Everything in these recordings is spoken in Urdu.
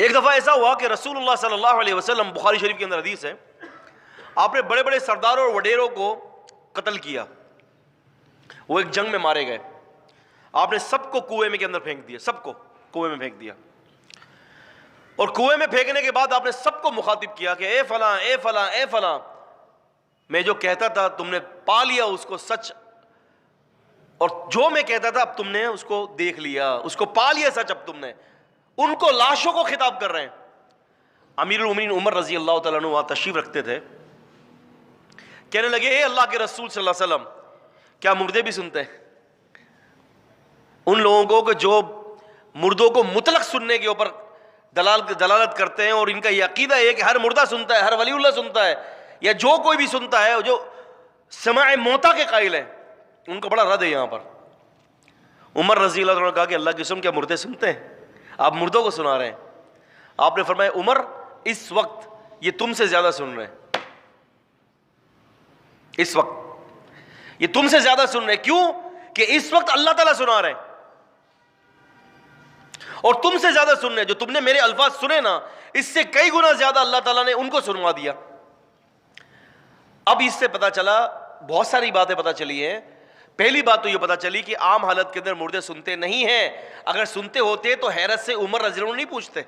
ایک دفعہ ایسا ہوا کہ رسول اللہ صلی اللہ علیہ وسلم، بخاری شریف کے اندر حدیث ہے، آپ نے بڑے بڑے سرداروں اور وڈیروں کو قتل کیا، وہ ایک جنگ میں مارے گئے، آپ نے سب کو کنویں کے اندر پھینک دیا، سب کو کنویں میں پھینک دیا، اور کنویں میں پھینکنے کے بعد آپ نے سب کو مخاطب کیا کہ اے فلاں اے فلاں اے فلاں، میں جو کہتا تھا تم نے پا لیا اس کو سچ، اور جو میں کہتا تھا اب تم نے اس کو دیکھ لیا، اس کو پا لیا سچ اب تم نے۔ ان کو لاشوں کو خطاب کر رہے ہیں۔ امیر المومنین عمر رضی اللہ تعالیٰ عنہ وہاں تشریف رکھتے تھے، کہنے لگے اے اللہ کے رسول صلی اللہ علیہ وسلم، کیا مردے بھی سنتے ہیں؟ ان لوگوں کو کہ جو مردوں کو مطلق سننے کے اوپر دلالت کرتے ہیں، اور ان کا یہ عقیدہ ہے کہ ہر مردہ سنتا ہے، ہر ولی اللہ سنتا ہے، یا جو کوئی بھی سنتا ہے، جو سماع موتا کے قائل ہیں، ان کا بڑا رد ہے یہاں پر۔ عمر رضی اللہ عنہ نے کہا کہ اللہ کی قسم کیا مردے سنتے ہیں؟ آپ مردوں کو سنا رہے ہیں۔ آپ نے فرمایا عمر اس وقت یہ تم سے زیادہ سن رہے ہیں، اس وقت یہ تم سے زیادہ سن رہے ہیں۔ کیوں؟ کہ اس وقت اللہ تعالیٰ سنا رہے ہیں، اور تم سے زیادہ سن رہے ہیں۔ جو تم نے میرے الفاظ سنے نا، اس سے کئی گنا زیادہ اللہ تعالیٰ نے ان کو سنوا دیا۔ اب اس سے پتا چلا، بہت ساری باتیں پتا چلی ہیں۔ پہلی بات تو یہ پتا چلی کہ عام حالت کے اندر مردے سنتے نہیں ہیں، اگر سنتے ہوتے تو حیرت سے عمر رضی اللہ عنہ نہیں پوچھتے۔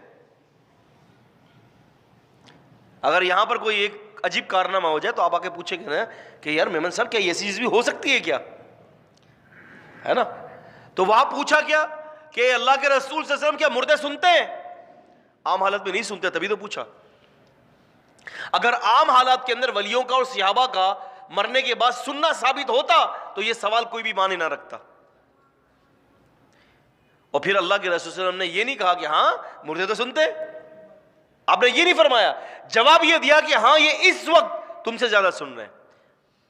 اگر یہاں پر کوئی ایک عجیب کارنامہ ہو جائے تو آپ آ کے پوچھیں گے نا کہ یار میمن صاحب کیا یہ ایسی چیز بھی ہو سکتی ہے کیا، ہے نا؟ تو وہاں پوچھا کیا کہ اللہ کے رسول صلی اللہ علیہ وسلم کیا مردے سنتے ہیں؟ عام حالت میں نہیں سنتے، تبھی تو پوچھا۔ اگر عام حالات کے اندر ولیوں کا اور صحابہ کا مرنے کے بعد سننا ثابت ہوتا تو یہ سوال کوئی بھی معنی نہ رکھتا۔ اور پھر اللہ کے رسول صلی اللہ علیہ وسلم نے یہ نہیں کہا کہ ہاں مردے تو سنتے، آپ نے یہ نہیں فرمایا، جواب یہ دیا کہ ہاں یہ اس وقت تم سے زیادہ سن رہے ہیں،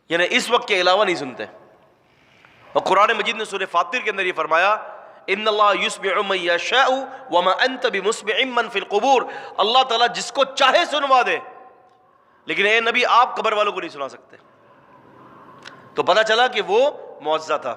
یعنی اس وقت کے علاوہ نہیں سنتے۔ اور قرآن مجید نے سورہ فاطر کے اندر یہ فرمایا ان اللہ یسمع من یشاء وما انت بمسمع من فی القبور، اللہ تعالیٰ جس کو چاہے سنوا دے، لیکن اے نبی آپ قبر والوں کو نہیں سنا سکتے۔ تو پتہ چلا کہ وہ معجزہ تھا۔